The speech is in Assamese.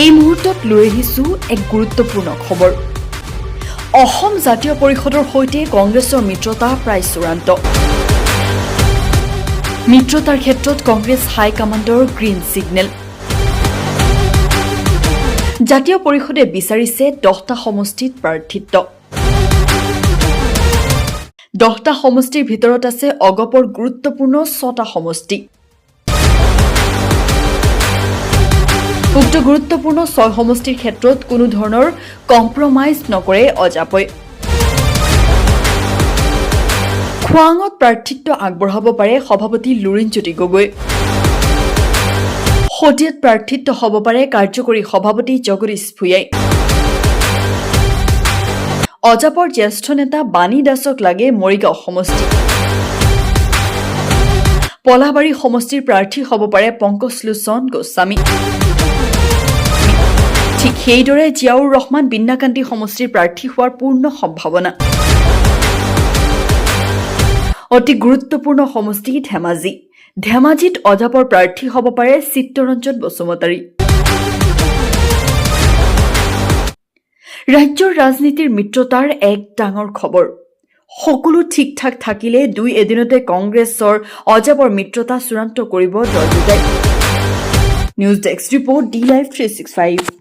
এই মুহূৰ্তত লৈ আহিছো এক গুৰুত্বপূৰ্ণ খবৰ। অসম জাতীয় পৰিষদৰ সৈতে কংগ্ৰেছৰ মিত্ৰতা প্ৰায় চূড়ান্ত। মিত্ৰতাৰ ক্ষেত্ৰত কংগ্ৰেছ হাইকমাণ্ডৰ গ্ৰীণ ছিগনেল। জাতীয় পৰিষদে বিচাৰিছে 10টা সমষ্টিত প্ৰাৰ্থিত্ব। 10টা সমষ্টিৰ ভিতৰত আছে অগপৰ গুৰুত্বপূৰ্ণ 6টা সমষ্টি। উক্ত গুৰুত্বপূৰ্ণ 6 সমষ্টিৰ ক্ষেত্ৰত কোনো ধৰণৰ কম্প্ৰমাইজ নকৰে অজাপই। খোৱাঙত প্ৰাৰ্থিত্ব আগবঢ়াব পাৰে সভাপতি লুৰিণজ্যোতি গগৈ। শদিয়াত প্ৰাৰ্থিত্ব হ'ব পাৰে কাৰ্যকৰী সভাপতি জগদীশ ভূঞাই। অজাপৰ জ্যেষ্ঠ নেতা বাণী দাসক লাগে মৰিগাঁও সমষ্টি। পলাবাৰী সমষ্টিৰ প্ৰাৰ্থী হ'ব পাৰে পংকজলোচন গোস্বামী। ঠিক সেইদৰে জিয়াউৰ ৰহমান বিন্নাকান্দি সমষ্টিৰ প্ৰাৰ্থী হোৱাৰ পূৰ্ণ সম্ভাৱনা। অতি গুৰুত্বপূৰ্ণ সমষ্টি ধেমাজি। ধেমাজিত অজাপৰ প্ৰাৰ্থী হ'ব পাৰে চিত্তৰঞ্জন বসুমতাৰী। ৰাজ্যৰ ৰাজনীতিৰ মিত্ৰতাৰ এক ডাঙৰ খবৰ। সকলো ঠিক ঠাক থাকিলে 2 এদিনতে কংগ্ৰেছৰ অজাপৰ মিত্ৰতা চূড়ান্ত কৰিব দল দুটাই। News desk report DLive 365।